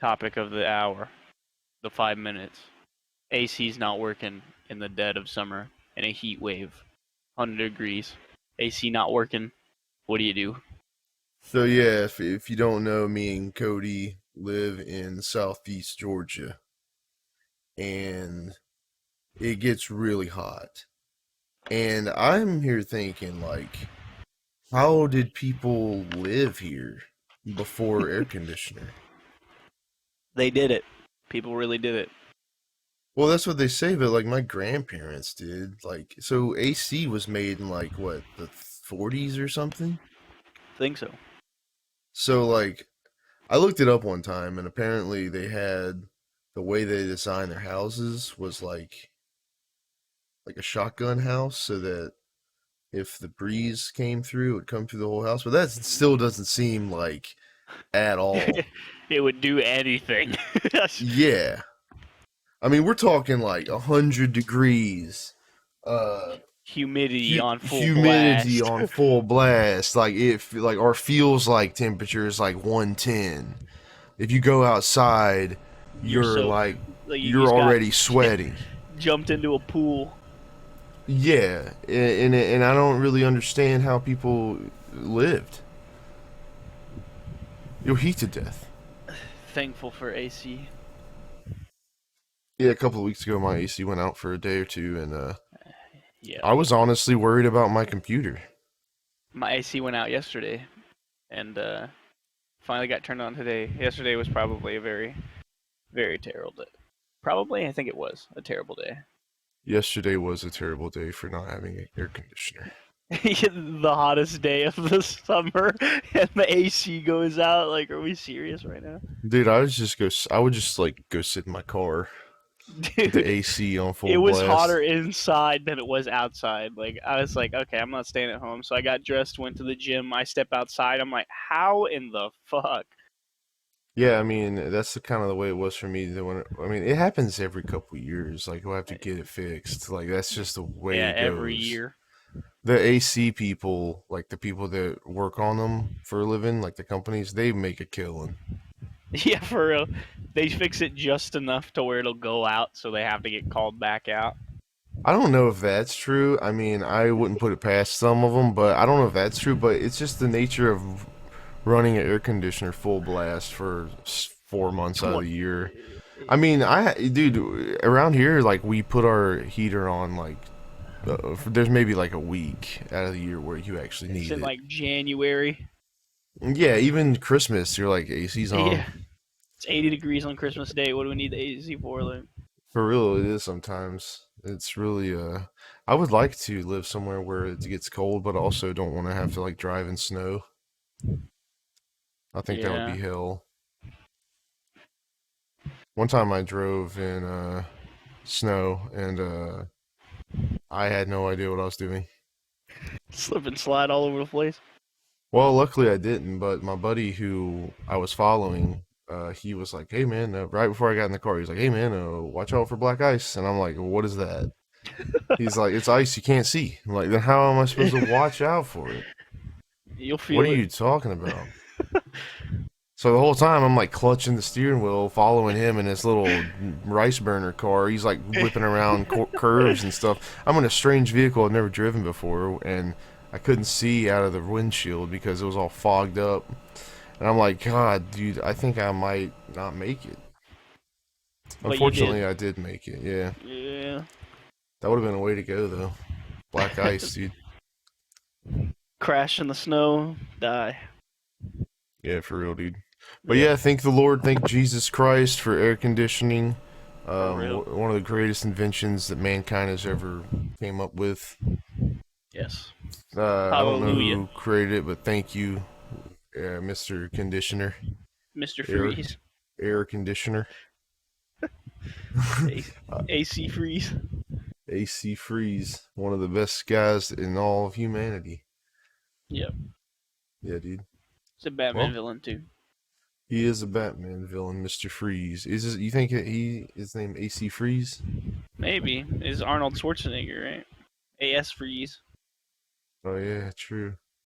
topic of the hour, the 5 minutes. AC's not working in the dead of summer in a heat wave, 100 degrees. AC not working. What do you do? So yeah, if you don't know, me and Cody live in southeast Georgia, and it gets really hot. And I'm here thinking, like, how did people live here before air conditioner? They did it. People really did it. Well, that's what they say, but like my grandparents did. Like, so AC was made in like what, the 40s or something? Think so. So like I looked it up one time, and apparently they had the way they designed their houses was like a shotgun house, so that if the breeze came through, it would come through the whole house. But that still doesn't seem like at all. It would do anything. Yeah, I mean we're talking like 100 degrees, Humidity on full humidity blast. on full blast. Like like our feels like temperature is like 110. If you go outside, you're so like like you you're just got already sweating. jumped into a pool. Yeah, and I don't really understand how people lived. You'll heat to death. Thankful for AC. Yeah, a couple of weeks ago, my AC went out for a day or two, and Yeah. I was honestly worried about my computer. My AC went out yesterday, and finally got turned on today. Yesterday was probably a very, very terrible day. Probably, I think it was a terrible day. Yesterday was a terrible day for not having an air conditioner. The hottest day of the summer, and the AC goes out. Like, are we serious right now? Dude, I would just like go sit in my car with the Dude, AC on full it was blast. hotter inside than it was outside. Like, I was like, okay, I'm not staying at home. So I got dressed, went to the gym. I step outside. I'm like, how in the fuck? Yeah, I mean that's the kind of the way it was for me. I mean, it happens every couple years. Like we'll have to get it fixed. Like that's just the way Yeah, it every goes. year. The AC people, like the people that work on them for a living, like the companies, they make a killing. Yeah, for real. They fix it just enough to where it'll go out, so they have to get called back out. I don't know if that's true. I mean, I wouldn't put it past some of them, but I don't know if that's true. But it's just the nature of running an air conditioner full blast for 4 months out of the year. I mean, dude, around here, like we put our heater on like there's maybe like a week out of the year where you actually It's need in it. like January. Yeah, even Christmas, you're like AC's on. Yeah, it's 80 degrees on Christmas Day. What do we need the AC for? Like, For real, it is sometimes. It's really I would like to live somewhere where it gets cold, but also don't want to have to like drive in snow. I think that would yeah, be hell. One time I drove in snow, and I had no idea what I was doing. slip and slide all over the place. Well, luckily I didn't, but my buddy who I was following, he was like, "Hey man," right before I got in the car, he was like, "Hey man, watch out for black ice." And I'm like, "What is that?" He's like, "It's ice you can't see." I'm like, "Then how am I supposed to watch out for it? You'll What feel are it. you talking about?" So the whole time I'm like clutching the steering wheel, following him in this little rice burner car. He's like whipping around curves and stuff. I'm in a strange vehicle I've never driven before, and I couldn't see out of the windshield because it was all fogged up. And I'm like, God, dude, I think I might not make it. But you did. Unfortunately, I did make it. Yeah, Yeah. that would have been a way to go though. Black ice, dude. Crash in the snow, die. Yeah, for real, dude. But yeah, thank the Lord, thank Jesus Christ for air conditioning. For real. One of the greatest inventions that mankind has ever came up with. Yes. I don't know Hallelujah. who created it, but thank you, Mr. Conditioner, Mr. air Freeze. air conditioner, AC Freeze. AC Freeze, one of the best guys in all of humanity. Yep. Yeah, dude. It's a Batman Well, villain, too. he is a Batman villain, Mr. Freeze. You think his name AC Freeze? Maybe. Is Arnold Schwarzenegger, right? AS Freeze. Oh yeah, true.